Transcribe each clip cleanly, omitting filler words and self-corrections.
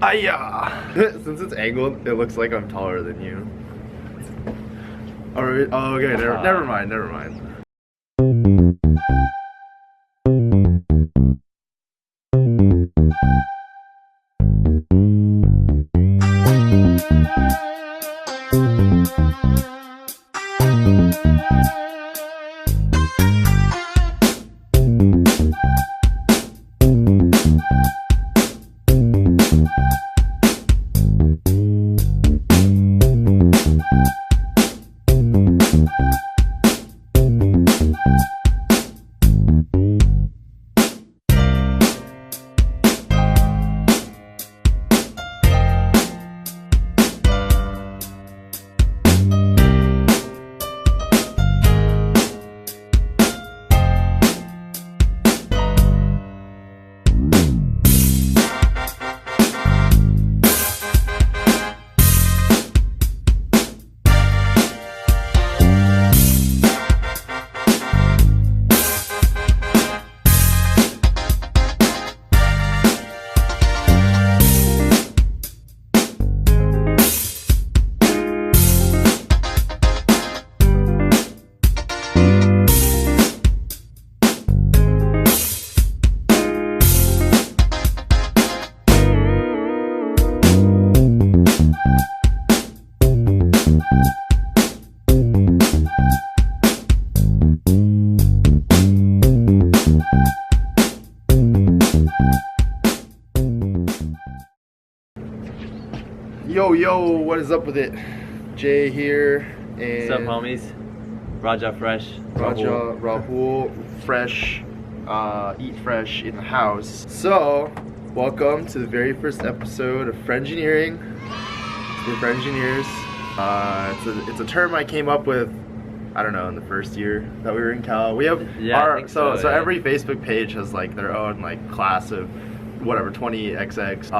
Aya! Since it's angled, it looks like I'm taller than you. Oh, okay, never mind. Yo, what is up with it? Jay here, and what's up, homies? Raja Fresh. Rahul Fresh, Eat Fresh in the house. So, welcome to the very first episode of Friendgineering. We're Friendgineers. It's a term I came up with, I don't know, in the first year that we were in Cal. We have so every Facebook page has like their own like class of whatever 20XX.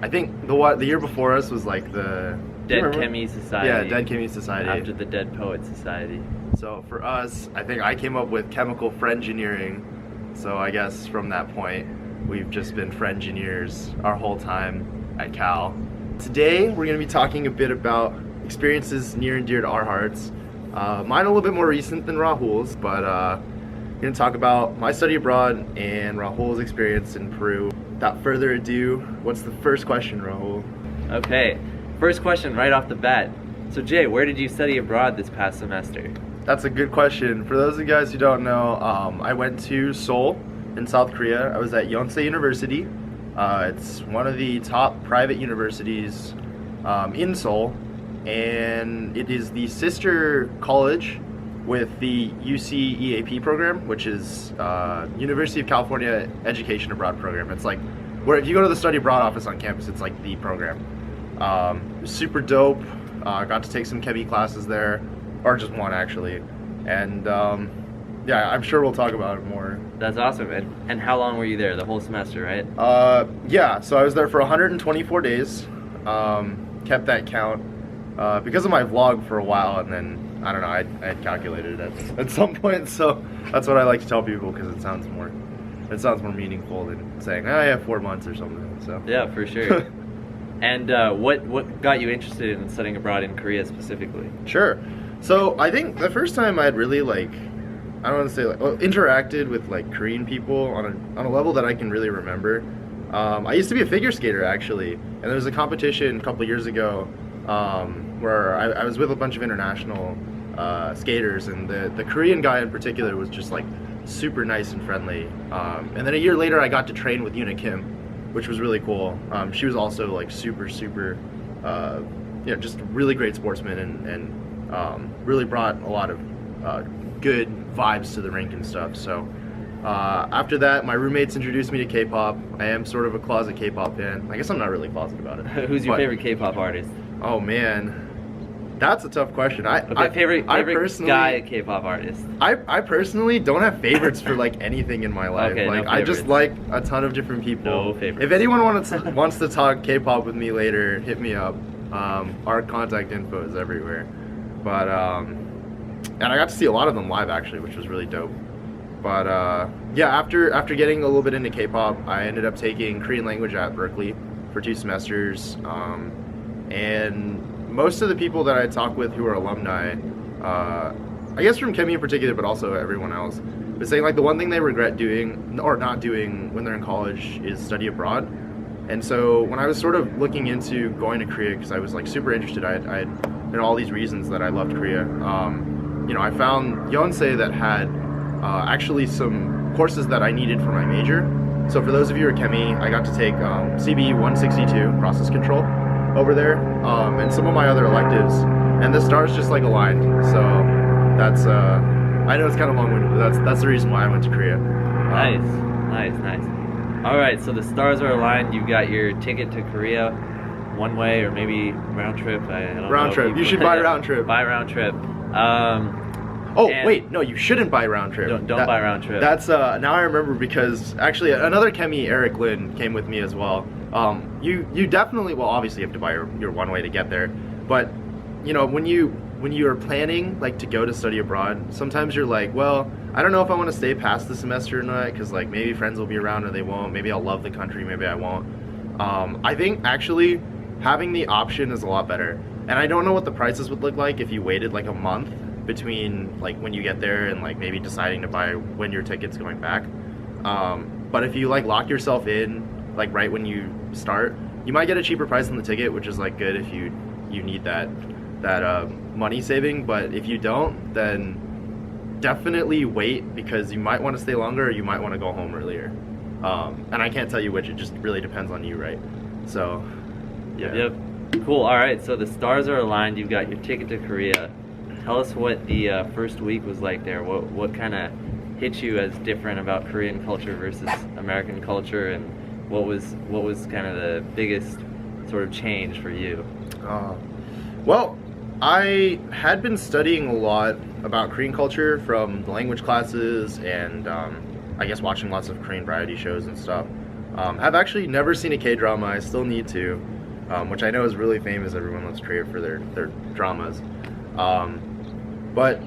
I think the year before us was like the Dead Chemi Society. Yeah, Dead Chemi Society. After the Dead Poet Society. So for us, I think I came up with chemical friendgineering. So I guess from that point, we've just been friendgineers our whole time at Cal. Today, we're going to be talking a bit about experiences near and dear to our hearts. Mine a little bit more recent than Rahul's, but we're going to talk about my study abroad and Rahul's experience in Peru. Without further ado, what's the first question, Rahul? Okay, first question right off the bat. So Jay, where did you study abroad this past semester? That's a good question. For those of you guys who don't know, I went to Seoul in South Korea. I was at Yonsei University. It's one of the top private universities in Seoul, and it is the sister college with the UC EAP program, which is University of California Education Abroad program. It's like where if you go to the study abroad office on campus, it's like the program. Super dope. Got to take some chemi classes there, or just one actually, and yeah, I'm sure we'll talk about it more. That's awesome. And how long were you there? The whole semester, right? Yeah, so I was there for 124 days. Kept that count because of my vlog for a while, and then I don't know, I had calculated it at some point, so that's what I like to tell people because it sounds more meaningful than saying I have 4 months or something. So yeah, for sure. And what got you interested in studying abroad in Korea specifically? Sure. So I think the first time I'd really I don't want to say interacted with like Korean people on a level that I can really remember. I used to be a figure skater actually, and there was a competition a couple years ago where I was with a bunch of international skaters, and the Korean guy in particular was just like super nice and friendly. And then a year later, I got to train with Yuna Kim, which was really cool. She was also like super, just a really great sportsman, and really brought a lot of good vibes to the rink and stuff. So after that, my roommates introduced me to K-pop. I am sort of a closet K-pop fan. I guess I'm not really closet about it. Who's your favorite K-pop artist? Oh man, that's a tough question. Favorite guy K-pop artist. I personally don't have favorites for like anything in my life. Okay, like no I just like a ton of different people. No favorites. If anyone wants to talk K-pop with me later, hit me up. Our contact info is everywhere. But and I got to see a lot of them live actually, which was really dope. But yeah, after getting a little bit into K-pop, I ended up taking Korean language at Berkeley. for 2 semesters, and most of the people that I talk with who are alumni, I guess from Kemi in particular, but also everyone else, was saying like the one thing they regret doing or not doing when they're in college is study abroad. And so when I was sort of looking into going to Korea, because I was like super interested, I had all these reasons that I loved Korea. I found Yonsei that had actually some courses that I needed for my major. So for those of you who are Kemi, I got to take CB 162, process control, over there, and some of my other electives, and the stars just like aligned. So that's I know it's kind of long-winded, but that's the reason why I went to Korea. Nice. All right, so the stars are aligned. You got your ticket to Korea, one way or maybe round trip. I don't know. Round trip. You should buy round trip. Buy round trip. Wait, no, you shouldn't buy round trip. Don't buy round trip. That's now I remember, because actually another Kemi, Eric Lin, came with me as well. You definitely, well, obviously you have to buy your one way to get there, but when you are planning like to go to study abroad, sometimes you're like, well, I don't know if I want to stay past the semester or not, because like maybe friends will be around or they won't. Maybe I'll love the country, maybe I won't. I think actually having the option is a lot better, and I don't know what the prices would look like if you waited like a month between like when you get there and like maybe deciding to buy when your ticket's going back. But if you like lock yourself in like right when you start, you might get a cheaper price on the ticket, which is like good if you need that money saving. But if you don't, then definitely wait, because you might want to stay longer or you might want to go home earlier. And I can't tell you which, it just really depends on you, right? So yeah. Yep. Cool. All right, so the stars are aligned. You've got your ticket to Korea. Tell us what the first week was like there. What kind of hit you as different about Korean culture versus American culture, and what was kind of the biggest sort of change for you? Well, I had been studying a lot about Korean culture from the language classes and I guess watching lots of Korean variety shows and stuff. I've actually never seen a K-drama. I still need to, which I know is really famous. Everyone loves Korea for their dramas. But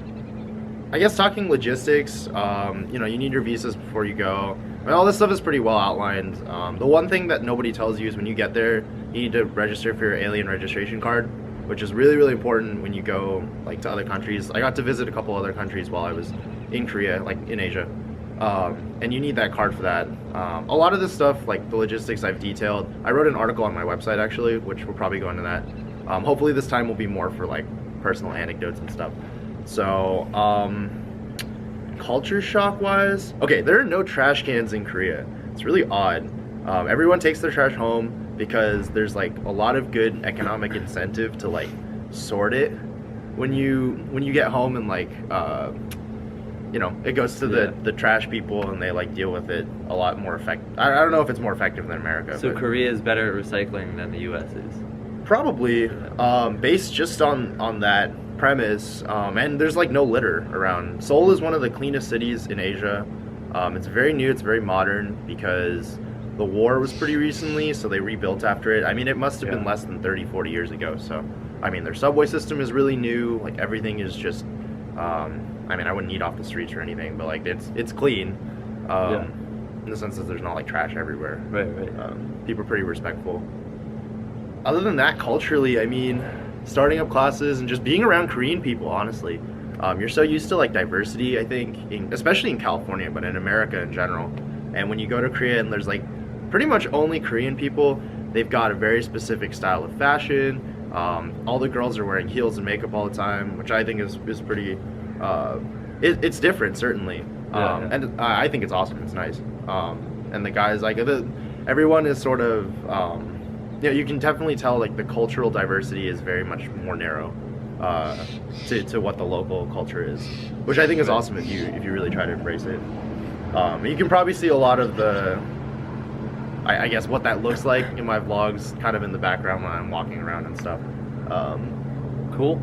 I guess talking logistics, you need your visas before you go. I mean, all this stuff is pretty well outlined. The one thing that nobody tells you is when you get there, you need to register for your alien registration card, which is really, really important when you go like to other countries. I got to visit a couple other countries while I was in Korea, like in Asia, and you need that card for that. A lot of this stuff, like the logistics, I've detailed. I wrote an article on my website actually, which we'll probably go into that. Hopefully this time will be more for like personal anecdotes and stuff. So, culture shock wise, okay, there are no trash cans in Korea. It's really odd. Everyone takes their trash home because there's like a lot of good economic incentive to like sort it when you get home, and like it goes to the trash people and they like deal with it a lot more effective. I don't know if it's more effective than America. So but Korea is better at recycling than the US is? Probably, based just on that premise, and there's like no litter around. Seoul is one of the cleanest cities in Asia. It's very new, it's very modern, because the war was pretty recently, so they rebuilt after it. I mean, it must have been less than 30-40 years ago. So I mean, their subway system is really new. Like everything is just I mean, I wouldn't eat off the streets or anything, but like it's clean, in the sense that there's not like trash everywhere. Right. People are pretty respectful. Other than that, culturally, I mean, starting up classes and just being around Korean people, honestly. You're so used to like diversity, I think, especially in California, but in America in general. And when you go to Korea and there's like pretty much only Korean people, they've got a very specific style of fashion. All the girls are wearing heels and makeup all the time, which I think is pretty, it's different, certainly. And I think it's awesome, it's nice. And the guys, like, everyone is sort of, you can definitely tell like the cultural diversity is very much more narrow to what the local culture is, which I think is awesome if you really try to embrace it. You can probably see a lot of the, I guess, what that looks like in my vlogs, kind of in the background when I'm walking around and stuff. Cool.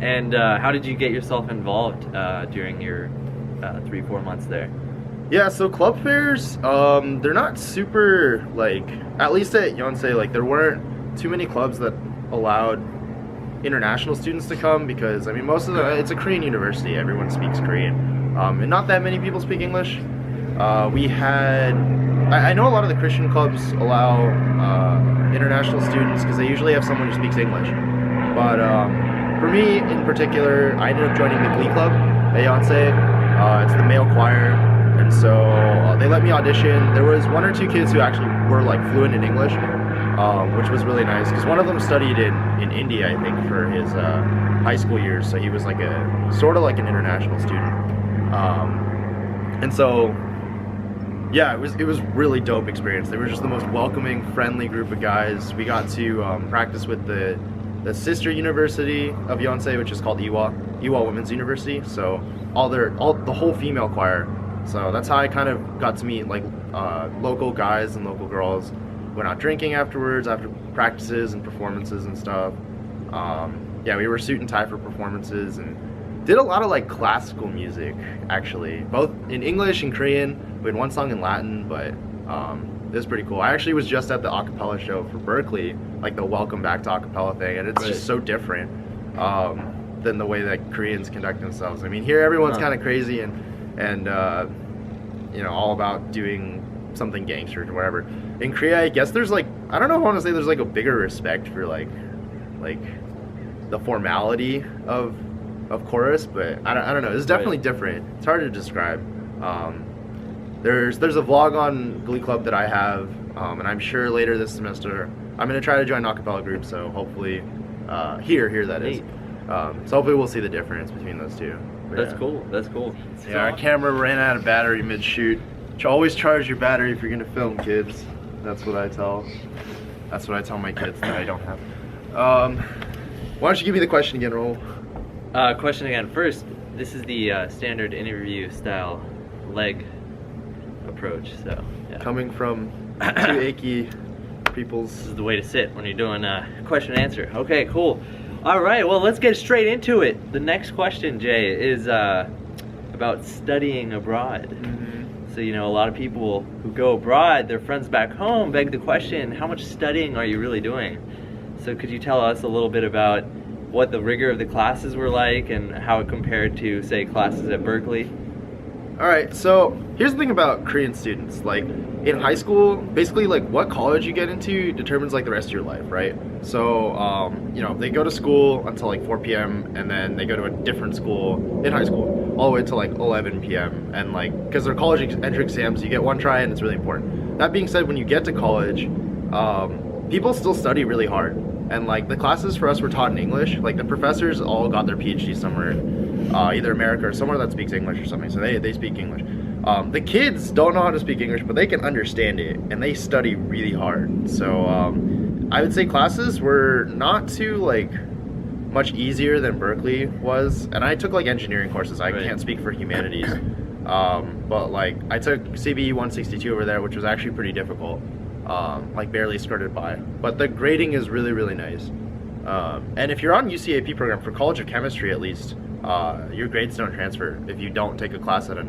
And how did you get yourself involved during your 3-4 months there? Yeah, so club fairs, they're not super, like, at least at Yonsei, like, there weren't too many clubs that allowed international students to come, because, I mean, most of it's a Korean university, everyone speaks Korean, and not that many people speak English. I know a lot of the Christian clubs allow international students because they usually have someone who speaks English. But for me in particular, I ended up joining the Glee Club at Yonsei. It's the male choir, and so they let me audition. There was one or two kids who actually were like fluent in English, which was really nice because one of them studied in India, I think, for his high school years. So he was like a sort of like an international student, and so yeah, it was really dope experience. They were just the most welcoming, friendly group of guys. We got to practice with the sister university of Yonsei, which is called Iwa Women's University. So the whole female choir. So that's how I kind of got to meet like local guys and local girls. Went out drinking afterwards, after practices and performances and stuff. Yeah, we were suit and tie for performances and did a lot of like classical music, actually, both in English and Korean. We had one song in Latin, but it was pretty cool. I actually was just at the acapella show for Berkeley, like the welcome back to acapella thing, and it's just so different than the way that Koreans conduct themselves. I mean, here everyone's kind of crazy and you know, all about doing something gangster or whatever. In Korea, I guess there's like, I don't know if I want to say there's like a bigger respect for like the formality of chorus, but I don't know. It's definitely different. It's hard to describe. There's a vlog on Glee Club that I have, and I'm sure later this semester I'm gonna try to join an acapella group. So hopefully, here that is. So hopefully we'll see the difference between those two. But That's cool. That's cool. yeah, our camera ran out of battery mid-shoot. Always charge your battery if you're gonna film, kids. That's what I tell my kids that I don't have. Why don't you give me the question again, Rahul? Question again. First, this is the standard interview style leg approach. So yeah. Coming from two achy peoples. This is the way to sit when you're doing question and answer. Okay, cool. All right, well, let's get straight into it. The next question, Jay, is about studying abroad. So, you know, a lot of people who go abroad, their friends back home beg the question, how much studying are you really doing? So could you tell us a little bit about what the rigor of the classes were like and how it compared to, say, classes at Berkeley? All right, so here's the thing about Korean students. Like, in high school, basically, like, what college you get into determines, like, the rest of your life, right? So, you know, they go to school until, like, 4 p.m., and then they go to a different school in high school, all the way to, like, 11 p.m., and, like, because they're college entry exams, you get one try, and it's really important. That being said, when you get to college, people still study really hard, and, like, the classes for us were taught in English. Like, the professors all got their PhD somewhere, either America or somewhere that speaks English or something, so they speak English. The kids don't know how to speak English, but they can understand it, and they study really hard. So I would say classes were not too like much easier than Berkeley was, and I took like engineering courses. I can't speak for humanities, but like I took CBE 162 over there, which was actually pretty difficult, like barely skirted by. But the grading is really nice, and if you're on UCAP program for College of Chemistry at least, your grades don't transfer if you don't take a class at a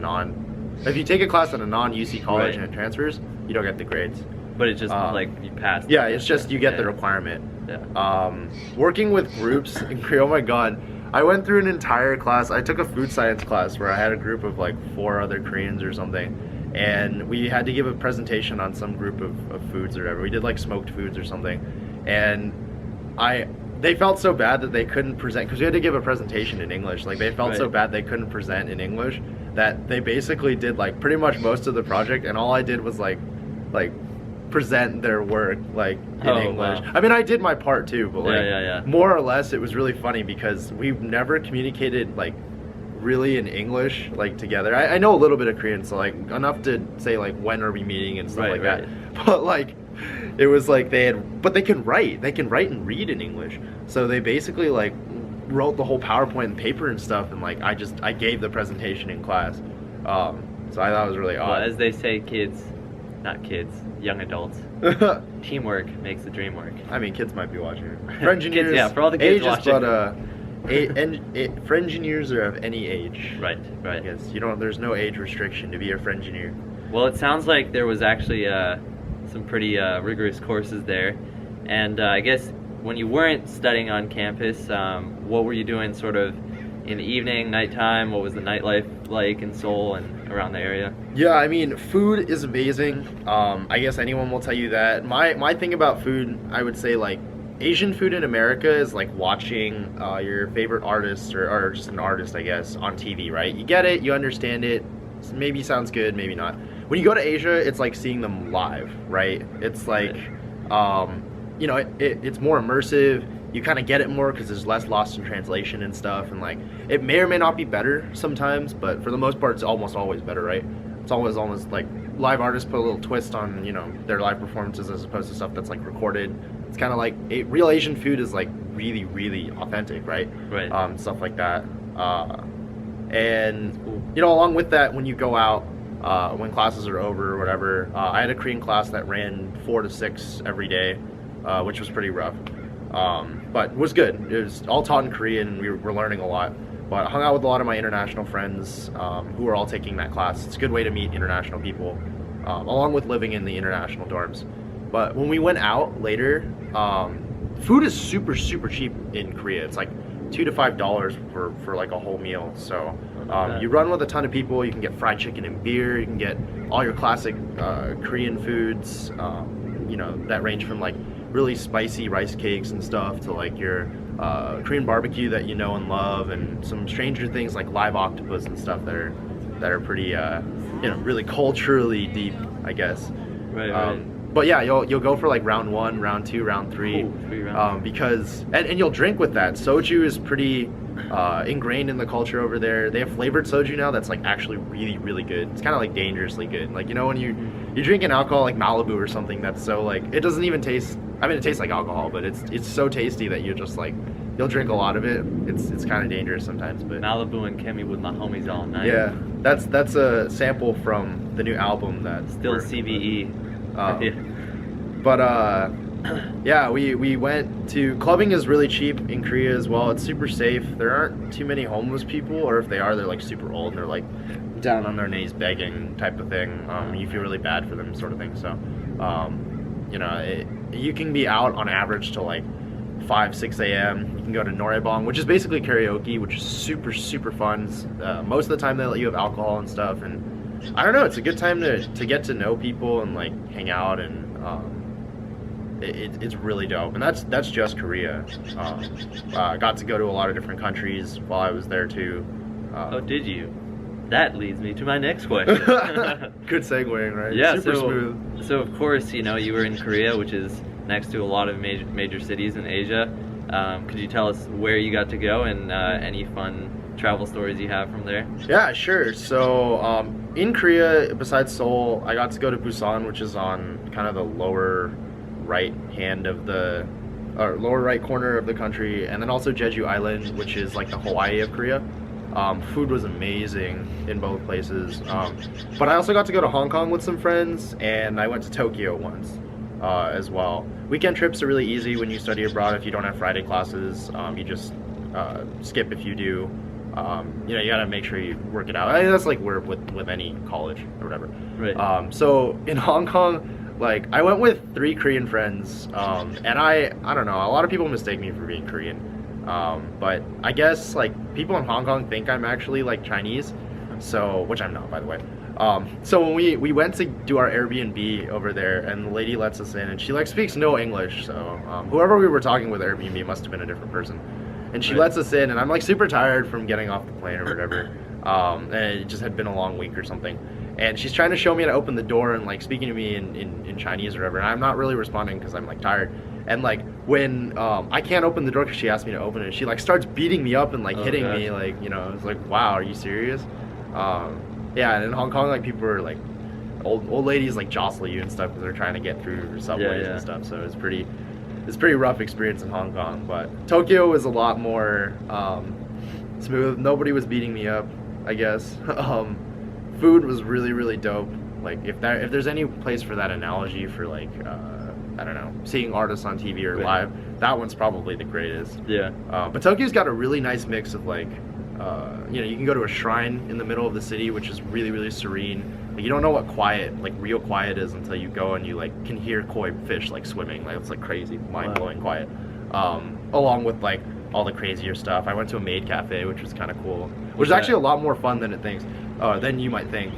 if you take a class at a non-UC college and it transfers, you don't get the grades. But it's just like you pass. Yeah, it's just you get the requirement. Yeah. Working with groups in Korea, oh my god. I went through an entire class. I took a food science class where I had a group of like 4 other Koreans or something. And we had to give a presentation on some group of foods or whatever. We did like smoked foods or something. And they felt so bad that they couldn't present, because we had to give a presentation in English. Like they felt so bad they couldn't present in English that they basically did like pretty much most of the project, and all I did was like present their work like in English. Wow. I mean, I did my part too, but like more or less it was really funny because we've never communicated like really in English like together. I know a little bit of Korean, so like enough to say like when are we meeting and stuff like that. But like it was like they can write and read in English, so they basically like wrote the whole PowerPoint and paper and stuff, and like I gave the presentation in class. So I thought it was really odd. Well, as they say, young adults, teamwork makes the dream work. I mean, kids might be watching it. Friendgineers, yeah, for all the kids watching. Friendgineers are of any age. Right. Because there's no age restriction to be a Friendgineer. Well, it sounds like there was actually some pretty rigorous courses there, and I guess when you weren't studying on campus, what were you doing sort of in the evening, nighttime? What was the nightlife like in Seoul, and around the area? Yeah, I mean, food is amazing. I guess anyone will tell you that. My thing about food, I would say, like, Asian food in America is like watching your favorite artist or just an artist, I guess, on TV, right? You get it, you understand it, maybe sounds good, maybe not. When you go to Asia, it's like seeing them live, right? It's like, you know, it's more immersive. You kind of get it more because there's less lost in translation and stuff, and like it may or may not be better sometimes, but for the most part, it's almost always better, right? It's always almost like live artists put a little twist on, you know, their live performances as opposed to stuff that's like recorded. It's kind of like real Asian food is like really, really authentic, right? Right. Stuff like that. And you know, along with that, when you go out, when classes are over or whatever, I had a Korean class that ran 4 to 6 every day, which was pretty rough. But it was good. It was all taught in Korean. We were learning a lot. But I hung out with a lot of my international friends who were all taking that class. It's a good way to meet international people, along with living in the international dorms. But when we went out later, food is super, super cheap in Korea. It's like $2 to $5 for like a whole meal. So you run with a ton of people. You can get fried chicken and beer. You can get all your classic Korean foods. You know, that range from like really spicy rice cakes and stuff to like your Korean barbecue that you know and love, and some stranger things like live octopus and stuff that are pretty you know, really culturally deep, I guess. Right. But yeah, you'll go for like round 1, round 2, round 3, Ooh, 3 rounds. because and you'll drink with that. Soju is pretty ingrained in the culture over there. They have flavored soju now that's like actually really, really good. It's kind of like dangerously good. Like, you know, when you drink an alcohol like Malibu or something that's so like, it doesn't even taste, I mean, it tastes like alcohol, but it's so tasty that you just like, you'll drink a lot of it. It's kind of dangerous sometimes, but Malibu and Kemi with my homies all night. yeah, that's a sample from the new album that Still CBE. Yeah. But yeah, we went to, clubbing is really cheap in Korea as well. It's super safe. There aren't too many homeless people, or if they are, they're like super old and they're like down on their knees begging type of thing. You feel really bad for them, sort of thing. So you know, you can be out on average till like 5, 6 a.m. You can go to noraebang, which is basically karaoke, which is super, super fun. Most of the time they let you have alcohol and stuff, and I don't know, it's a good time to get to know people and like hang out, and it's really dope. And that's just Korea. Got to go to a lot of different countries while I was there too. Oh, did you? That leads me to my next question. Good segueing, right? Yeah, super so, smooth. So of course, you know, you were in Korea, which is next to a lot of major cities in Asia. Could you tell us where you got to go and any fun travel stories you have from there? Yeah, sure. So in Korea, besides Seoul, I got to go to Busan, which is on kind of the lower right hand of the lower right corner of the country, and then also Jeju Island, which is like the Hawaii of Korea. Food was amazing in both places, but I also got to go to Hong Kong with some friends, and I went to Tokyo once as well. Weekend trips are really easy when you study abroad. If you don't have Friday classes, you just skip if you do. You know, you gotta make sure you work it out. I mean, that's like with any college or whatever. Right. So in Hong Kong, like, I went with 3 Korean friends, and I don't know, a lot of people mistake me for being Korean, but I guess like people in Hong Kong think I'm actually like Chinese, so, which I'm not, by the way. So when we went to do our Airbnb over there, and the lady lets us in, and she like speaks no English, so whoever we were talking with Airbnb must have been a different person. And she lets us in, and I'm like super tired from getting off the plane or whatever. And it just had been a long week or something. And she's trying to show me how to open the door and like speaking to me in Chinese or whatever. And I'm not really responding because I'm like tired. And like when I can't open the door because she asked me to open it, she like starts beating me up and like hitting me, like, you know, it's like, wow, are you serious? Yeah, and in Hong Kong, like people are like old ladies like jostle you and stuff because they're trying to get through subways and stuff. So it's pretty rough experience in Hong Kong. But Tokyo was a lot more smooth. Nobody was beating me up, I guess. Food was really, really dope. Like if there's any place for that analogy for like I don't know, seeing artists on TV or live, that one's probably the greatest. Yeah. But Tokyo's got a really nice mix of like you know, you can go to a shrine in the middle of the city, which is really, really serene. Like, you don't know what quiet, like real quiet is until you go and you like can hear koi fish like swimming. Like it's like crazy, mind-blowing quiet. Along with like all the crazier stuff. I went to a maid cafe, which was kind of cool, which is actually a lot more fun than it thinks. than you might think.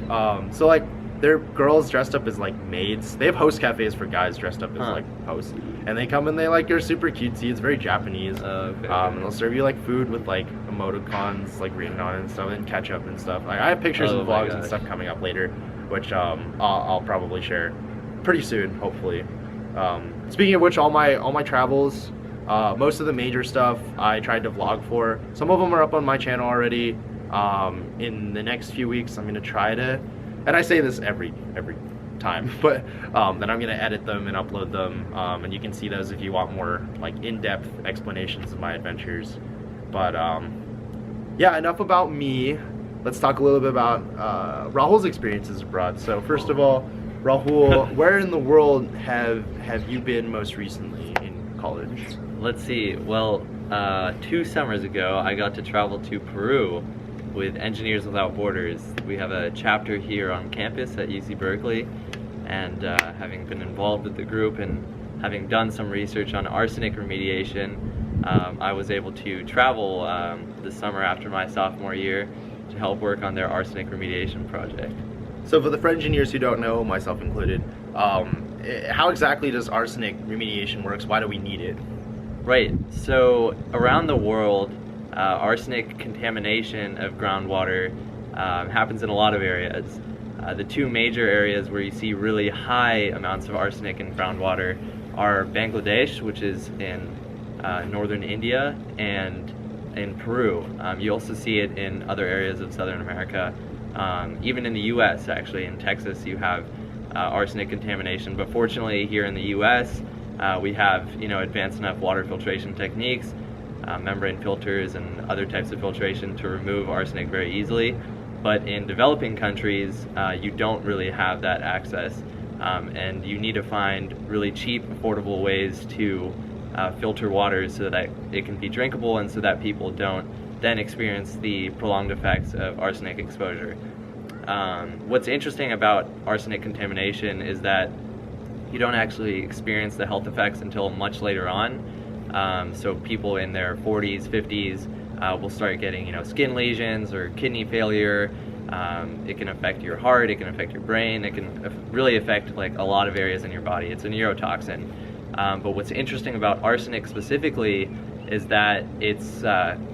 So like they're girls dressed up as like maids. They have host cafes for guys dressed up as like hosts, and they come and they like are super cutesy. It's very Japanese. Okay. And they'll serve you like food with like emoticons like written on it and stuff, and ketchup and stuff. Like I have pictures and my vlogs and gosh. stuff coming up later, which I'll probably share pretty soon, hopefully. Speaking of which, all my travels, most of the major stuff I tried to vlog for. Some of them are up on my channel already. In the next few weeks, I'm gonna try to, and I say this every time, but then I'm gonna edit them and upload them, and you can see those if you want more like in-depth explanations of my adventures. But yeah, enough about me. Let's talk a little bit about Rahul's experiences abroad. So first of all, Rahul, where in the world have you been most recently in college? Let's see. Well, 2 summers ago, I got to travel to Peru with Engineers Without Borders. We have a chapter here on campus at UC Berkeley, and having been involved with the group and having done some research on arsenic remediation, I was able to travel the summer after my sophomore year to help work on their arsenic remediation project. So for the Friendgineers who don't know, myself included, how exactly does arsenic remediation work? Why do we need it? Right, so around the world, arsenic contamination of groundwater happens in a lot of areas. The 2 major areas where you see really high amounts of arsenic in groundwater are Bangladesh, which is in northern India, and in Peru. You also see it in other areas of Southern America. Even in the US, actually, in Texas, you have arsenic contamination, but fortunately here in the US, we have advanced enough water filtration techniques, membrane filters and other types of filtration to remove arsenic very easily. But in developing countries, you don't really have that access, and you need to find really cheap, affordable ways to filter water so that it can be drinkable and so that people don't then experience the prolonged effects of arsenic exposure. What's interesting about arsenic contamination is that you don't actually experience the health effects until much later on. So people in their 40s, 50s will start getting skin lesions or kidney failure. It can affect your heart, it can affect your brain, it can really affect like a lot of areas in your body. It's a neurotoxin. But what's interesting about arsenic specifically is that it's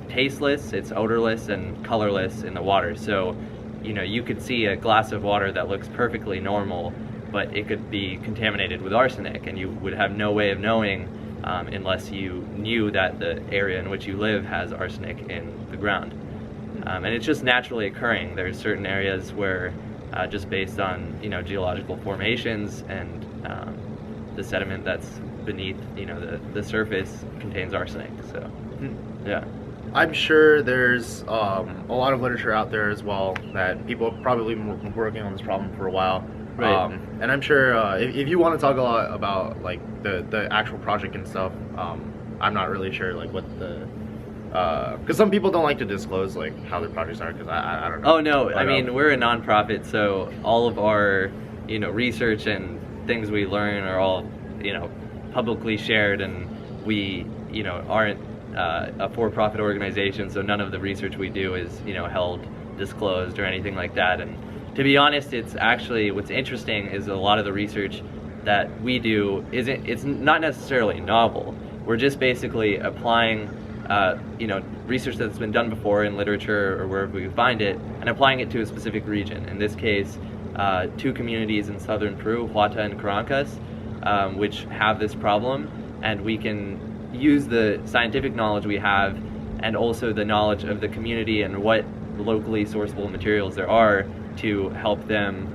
tasteless, it's odorless, and colorless in the water. So, you could see a glass of water that looks perfectly normal, but it could be contaminated with arsenic, and you would have no way of knowing unless you knew that the area in which you live has arsenic in the ground. And it's just naturally occurring. There's certain areas where, just based on geological formations and the sediment that's beneath the surface contains arsenic. So yeah, I'm sure there's a lot of literature out there as well that people have probably been working on this problem for a while. Right. And I'm sure if you want to talk a lot about like the actual project and stuff, I'm not really sure like what the because some people don't like to disclose like how their projects are, because I don't know. Oh no, I mean, we're a nonprofit, so all of our research and things we learn are all publicly shared, and we aren't a for-profit organization, so none of the research we do is held disclosed or anything like that. And to be honest, it's actually what's interesting is a lot of the research that we do it's not necessarily novel. We're just basically applying research that's been done before in literature or wherever we find it, and applying it to a specific region. In this case, 2 communities in southern Peru, Huata and Caracas, which have this problem, and we can use the scientific knowledge we have and also the knowledge of the community and what locally sourceable materials there are to help them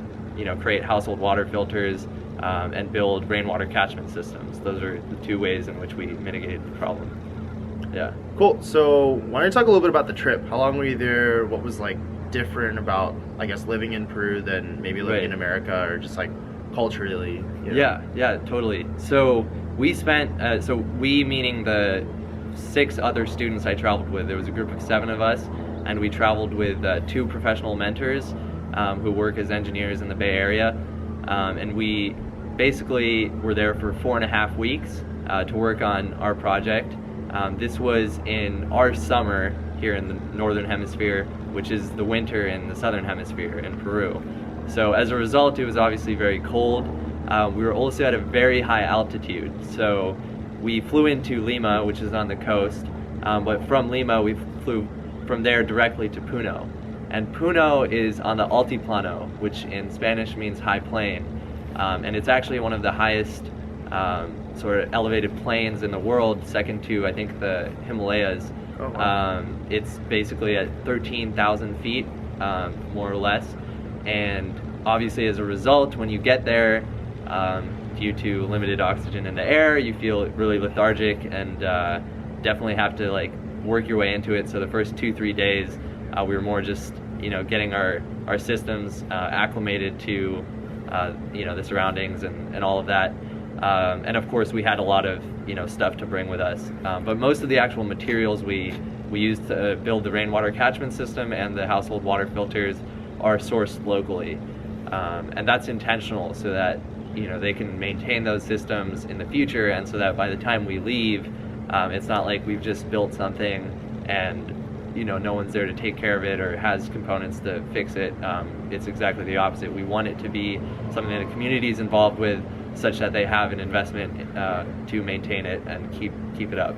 create household water filters and build rainwater catchment systems. Those are the 2 ways in which we mitigated the problem. Yeah. Cool. So why don't you talk a little bit about the trip? How long were you there? What was like different about, I guess, living in Peru than maybe living in America, or just like culturally? Yeah, totally. So we spent, we meaning the 6 other students I traveled with. There was a group of 7 of us, and we traveled with 2 professional mentors who work as engineers in the Bay Area, and we basically were there for 4.5 weeks to work on our project. This was in our summer here in the northern hemisphere, which is the winter in the southern hemisphere in Peru. So as a result, it was obviously very cold. We were also at a very high altitude. So we flew into Lima, which is on the coast, but from Lima we flew from there directly to Puno. And Puno is on the Altiplano, which in Spanish means high plain. And it's actually one of the highest sort of elevated plains in the world, second to, I think, the Himalayas. Oh, wow. It's basically at 13,000 feet, more or less. And obviously, as a result, when you get there, due to limited oxygen in the air, you feel really lethargic and definitely have to like work your way into it. So the first 2-3 days, we were more just getting our systems acclimated to the surroundings and all of that. And of course, we had a lot of stuff to bring with us. But most of the actual materials we used to build the rainwater catchment system and the household water filters are sourced locally, and that's intentional so that they can maintain those systems in the future, and so that by the time we leave, it's not like we've just built something and no one's there to take care of it or has components to fix it. It's exactly the opposite. We want it to be something that the community is involved with, such that they have an investment to maintain it and keep it up.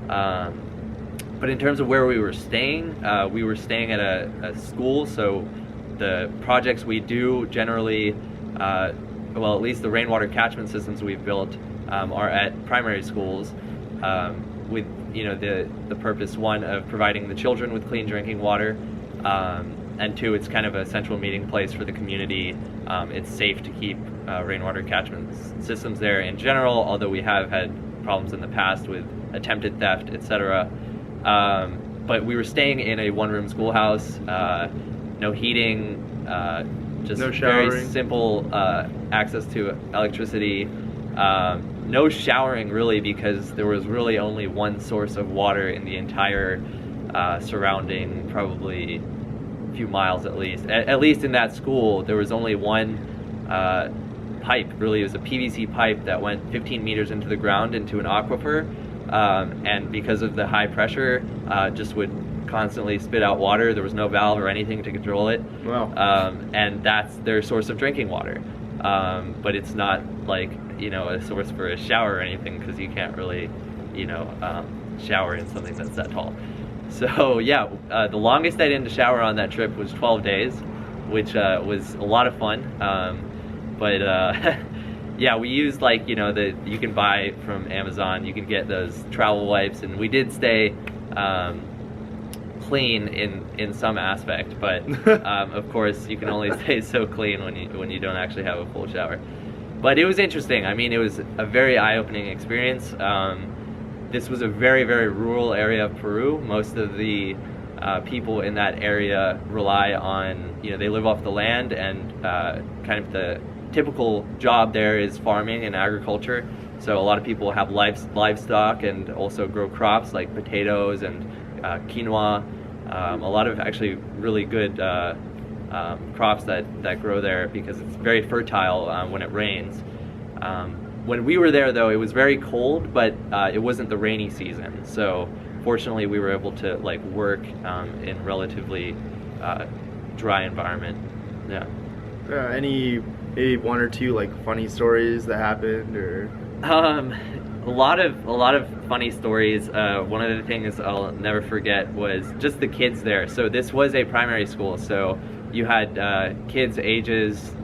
But in terms of where we were staying at a school. So the projects we do generally, well, at least the rainwater catchment systems we've built are at primary schools, with the purpose, one, of providing the children with clean drinking water, and two, it's kind of a central meeting place for the community. It's safe to keep rainwater catchment systems there in general, although we have had problems in the past with attempted theft, etc. But we were staying in a one-room schoolhouse, no heating, just no showering. Very simple access to electricity. No showering really, because there was really only one source of water in the entire surrounding, probably a few miles at least. At least in that school, there was only one pipe. Really, it was a PVC pipe that went 15 meters into the ground into an aquifer, and because of the high pressure, just would constantly spit out water. There was no valve or anything to control it. Wow. And that's their source of drinking water. But it's not like a source for a shower or anything, because you can't really shower in something that's that tall. So yeah, the longest I didn't shower on that trip was 12 days, which was a lot of fun. But yeah, we used you can buy from Amazon, you can get those travel wipes, and we did stay clean in some aspect, but of course you can only stay so clean when you don't actually have a full shower. But it was interesting. I mean, it was a very eye-opening experience. This was a very, very rural area of Peru. Most of the people in that area rely on, they live off the land, and kind of the typical job there is farming and agriculture. So a lot of people have livestock and also grow crops like potatoes and quinoa. A lot of actually really good crops that grow there, because it's very fertile when it rains. When we were there, though, it was very cold, but it wasn't the rainy season. So fortunately, we were able to work in relatively dry environment. Yeah. Maybe one or two funny stories that happened, or a lot of funny stories. One of the things I'll never forget was just the kids there. So this was a primary school, so you had kids ages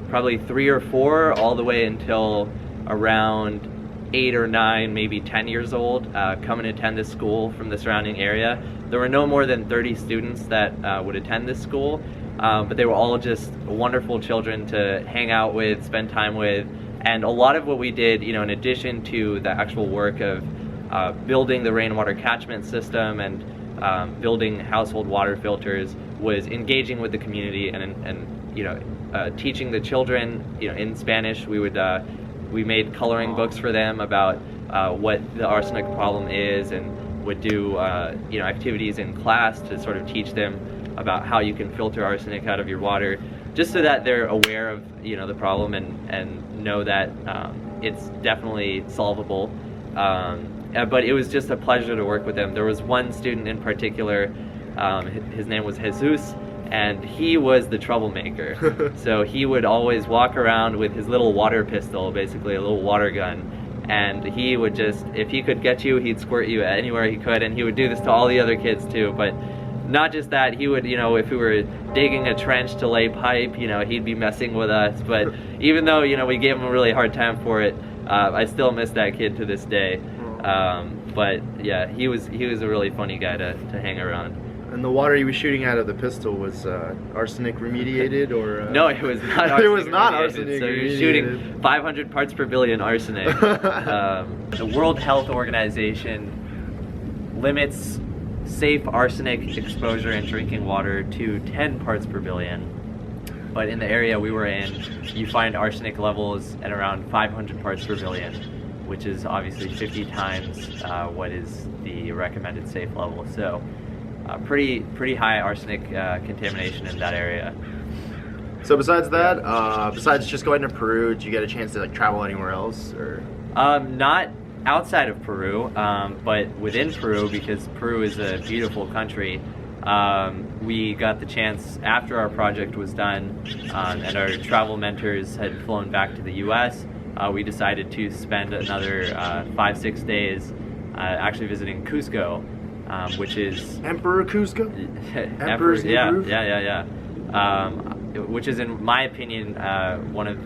probably 3 or 4 all the way until around 8 or 9, maybe 10 years old, come and attend this school from the surrounding area. There were no more than 30 students that would attend this school, but they were all just wonderful children to hang out with, spend time with. And a lot of what we did, in addition to the actual work of building the rainwater catchment system and building household water filters, was engaging with the community and teaching the children, in Spanish. We made coloring books for them about what the arsenic problem is, and would do activities in class to sort of teach them about how you can filter arsenic out of your water, just so that they're aware of the problem and know that it's definitely solvable. but it was just a pleasure to work with him. There was one student in particular, his name was Jesus, and he was the troublemaker. So he would always walk around with his little water pistol, basically a little water gun, and he would just, if he could get you, he'd squirt you anywhere he could, and he would do this to all the other kids too. But not just that, he would, you know, if we were digging a trench to lay pipe, you know, he'd be messing with us. But even though, you know, we gave him a really hard time for it, I still miss that kid to this day. But yeah, he was a really funny guy to hang around. And the water he was shooting out of the pistol was arsenic remediated, or no, it was not arsenic. It was not remediated. arsenic So he was remediated. shooting 500 parts per billion arsenic. The World Health Organization limits safe arsenic exposure in drinking water to 10 parts per billion. But in the area we were in, you find arsenic levels at around 500 parts per billion, which is obviously 50 times what is the recommended safe level. So pretty high arsenic contamination in that area. So besides that, besides just going to Peru, did you get a chance to like travel anywhere else, or? Not outside of Peru, but within Peru, because Peru is a beautiful country. We got the chance after our project was done, and our travel mentors had flown back to the U.S. We decided to spend another 5-6 days actually visiting Cusco, which is Emperor Cusco? Emperor's yeah. Which is, in my opinion, one of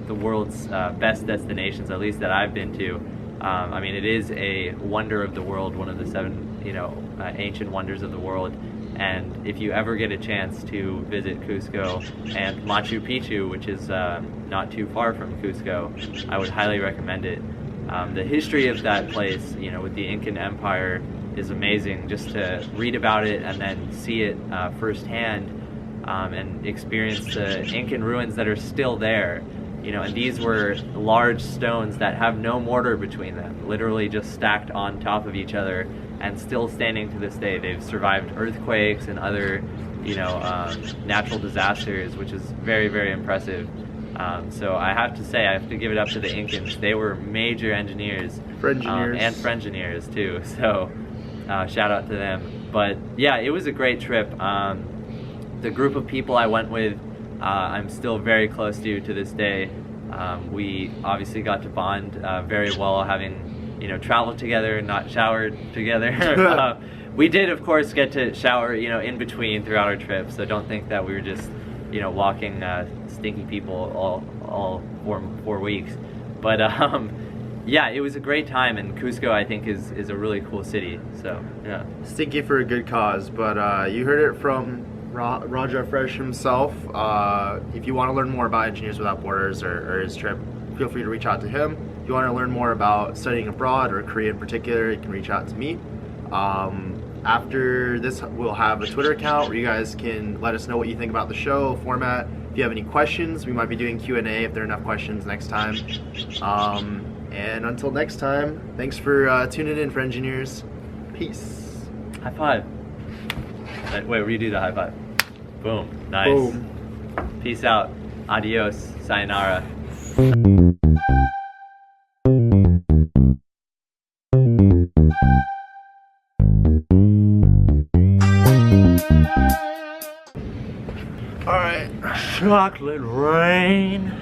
the world's best destinations, at least that I've been to. I mean, it is a wonder of the world, one of the 7 ancient wonders of the world. And if you ever get a chance to visit Cusco and Machu Picchu, which is not too far from Cusco, I would highly recommend it. The history of that place, with the Incan Empire, is amazing. Just to read about it and then see it firsthand, and experience the Incan ruins that are still there. And these were large stones that have no mortar between them, literally just stacked on top of each other and still standing to this day. They've survived earthquakes and other, natural disasters, which is very, very impressive. So I have to say, I have to give it up to the Incans. They were major engineers. Friendgineers. And Friendgineers too, so shout out to them. But yeah, it was a great trip. The group of people I went with, I'm still very close to this day. We obviously got to bond very well, having traveled together and not showered together. We did, of course, get to shower in between throughout our trip, so don't think that we were just walking stinky people all 4 weeks. But yeah, it was a great time, and Cusco, I think, is a really cool city. So yeah, stinky for a good cause. But you heard it from Raja Fresh himself. If you want to learn more about Engineers Without Borders or his trip, feel free to reach out to him. If you want to learn more about studying abroad or Korea in particular, you can reach out to me. After this, we'll have a Twitter account where you guys can let us know what you think about the show format. If you have any questions, we might be doing Q&A if there are enough questions next time. And until next time, thanks for tuning in, Friendgineers. Peace. High five. Wait, redo the high five. Boom. Nice. Boom. Peace out. Adios. Sayonara. All right. Chocolate rain.